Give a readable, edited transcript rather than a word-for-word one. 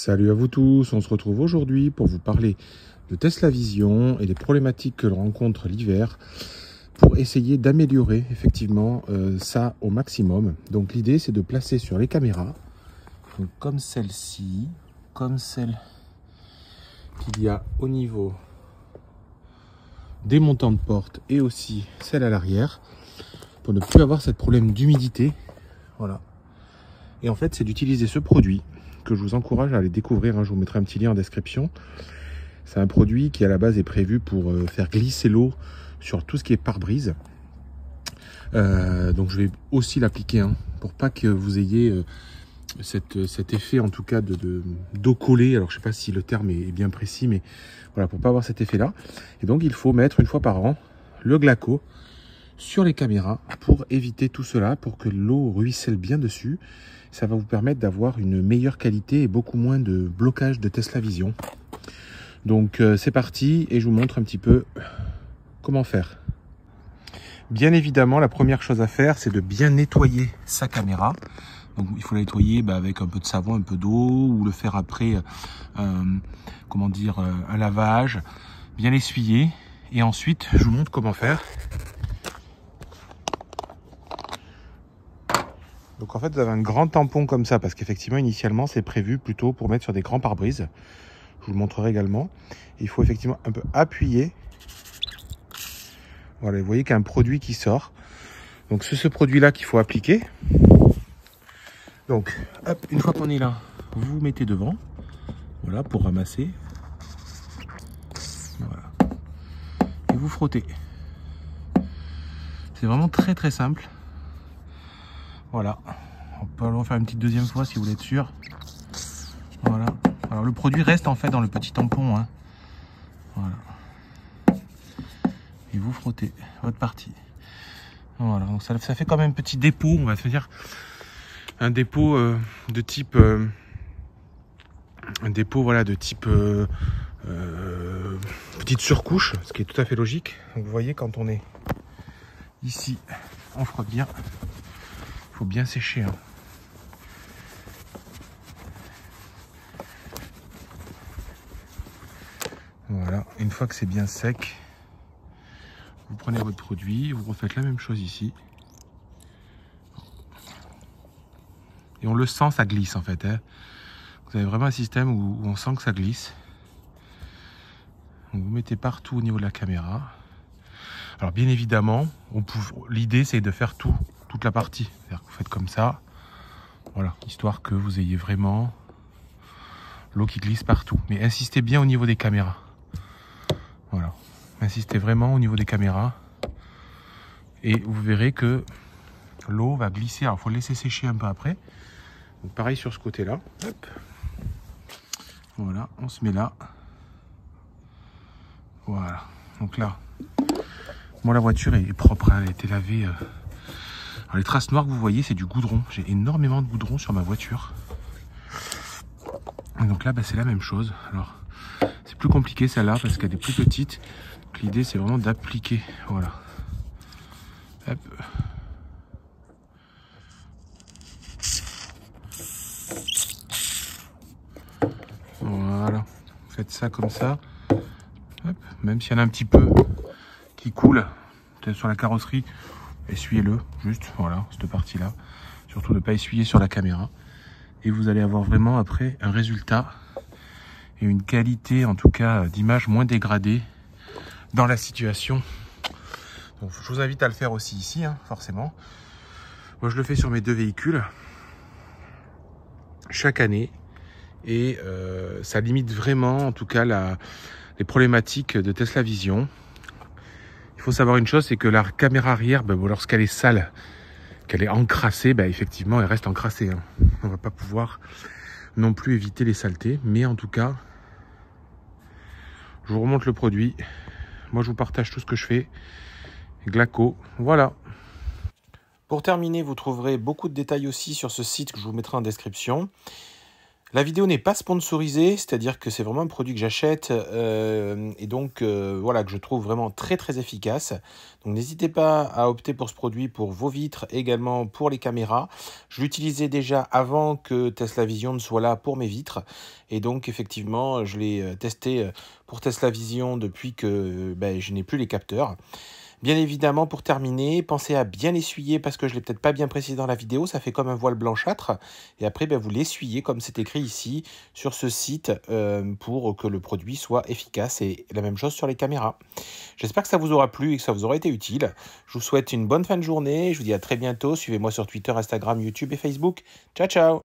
Salut à vous tous, on se retrouve aujourd'hui pour vous parler de Tesla Vision et des problématiques que l'on rencontre l'hiver pour essayer d'améliorer effectivement ça au maximum. Donc l'idée c'est de placer sur les caméras, donc comme celle-ci, comme celle qu'il y a au niveau des montants de porte et aussi celle à l'arrière pour ne plus avoir ce problème d'humidité. Voilà. Et en fait c'est d'utiliser ce produit que je vous encourage à aller découvrir, hein. Je vous mettrai un petit lien en description. C'est un produit qui à la base est prévu pour faire glisser l'eau sur tout ce qui est pare-brise. Donc je vais aussi l'appliquer, hein, pour pas que vous ayez cet effet en tout cas d'eau collée. Alors je sais pas si le terme est bien précis, mais voilà, pour pas avoir cet effet là. Et donc il faut mettre une fois par an le Glaco sur les caméras pour éviter tout cela, pour que l'eau ruisselle bien dessus. Ça va vous permettre d'avoir une meilleure qualité et beaucoup moins de blocage de Tesla Vision. Donc c'est parti et je vous montre un petit peu comment faire. Bien évidemment, la première chose à faire, c'est de bien nettoyer sa caméra. Donc il faut la nettoyer avec un peu de savon, un peu d'eau, ou le faire après un lavage, bien l'essuyer. Et ensuite, je vous montre comment faire. Donc en fait, vous avez un grand tampon comme ça, parce qu'effectivement, initialement, c'est prévu plutôt pour mettre sur des grands pare-brises. Je vous le montrerai également. Il faut effectivement un peu appuyer. Voilà, vous voyez qu'il y a un produit qui sort. Donc c'est ce produit-là qu'il faut appliquer. Donc, hop, une fois qu'on est là, vous vous mettez devant. Voilà, pour ramasser. Voilà. Et vous frottez. C'est vraiment très très simple. Voilà, on peut le refaire une petite deuxième fois si vous voulez être sûr. Voilà, alors le produit reste en fait dans le petit tampon, hein. Voilà. Et vous frottez votre partie. Voilà, donc ça fait quand même un petit dépôt, on va se dire un dépôt de type petite surcouche, ce qui est tout à fait logique. Donc vous voyez, quand on est ici, on frotte bien. Faut bien sécher, hein. Voilà, une fois que c'est bien sec, vous prenez votre produit, vous refaites la même chose ici. Et on le sent, ça glisse en fait, hein. Vous avez vraiment un système où on sent que ça glisse. Donc vous mettez partout au niveau de la caméra. Alors bien évidemment, l'idée c'est de faire toute la partie. C'est-à-dire que vous faites comme ça. Voilà, histoire que vous ayez vraiment l'eau qui glisse partout. Mais insistez bien au niveau des caméras. Voilà, insistez vraiment au niveau des caméras. Et vous verrez que l'eau va glisser. Alors il faut le laisser sécher un peu après. Donc pareil sur ce côté-là. Hop. Voilà, on se met là. Voilà, donc là, moi la voiture est propre, hein, elle a été lavée. Alors les traces noires que vous voyez, c'est du goudron. J'ai énormément de goudron sur ma voiture. Et donc là, c'est la même chose. Alors, c'est plus compliqué celle-là parce qu'elle est plus petite. Donc l'idée, c'est vraiment d'appliquer. Voilà. Hop. Voilà. Vous faites ça comme ça. Hop. Même s'il y en a un petit peu qui coule, peut-être sur la carrosserie, essuyez-le. Juste, voilà, cette partie-là. Surtout ne pas essuyer sur la caméra. Et vous allez avoir vraiment après un résultat et une qualité en tout cas d'image moins dégradée dans la situation. Donc, je vous invite à le faire aussi ici, hein, forcément. Moi je le fais sur mes deux véhicules chaque année et ça limite vraiment en tout cas les problématiques de Tesla Vision. Il faut savoir une chose, c'est que la caméra arrière, lorsqu'elle est sale, qu'elle est encrassée, effectivement elle reste encrassée, hein. On va pas pouvoir non plus éviter les saletés, mais en tout cas je vous remonte le produit. Moi je vous partage tout ce que je fais. Glaco, voilà. Pour terminer, vous trouverez beaucoup de détails aussi sur ce site que je vous mettrai en description. La vidéo n'est pas sponsorisée, c'est-à-dire que c'est vraiment un produit que j'achète et donc voilà, que je trouve vraiment très très efficace. Donc n'hésitez pas à opter pour ce produit pour vos vitres, également pour les caméras. Je l'utilisais déjà avant que Tesla Vision ne soit là pour mes vitres. Et donc effectivement, je l'ai testé pour Tesla Vision depuis que je n'ai plus les capteurs. Bien évidemment, pour terminer, pensez à bien l'essuyer parce que je ne l'ai peut-être pas bien précisé dans la vidéo, ça fait comme un voile blanchâtre. Et après, vous l'essuyez comme c'est écrit ici sur ce site pour que le produit soit efficace. Et la même chose sur les caméras. J'espère que ça vous aura plu et que ça vous aura été utile. Je vous souhaite une bonne fin de journée. Je vous dis à très bientôt. Suivez-moi sur Twitter, Instagram, YouTube et Facebook. Ciao, ciao!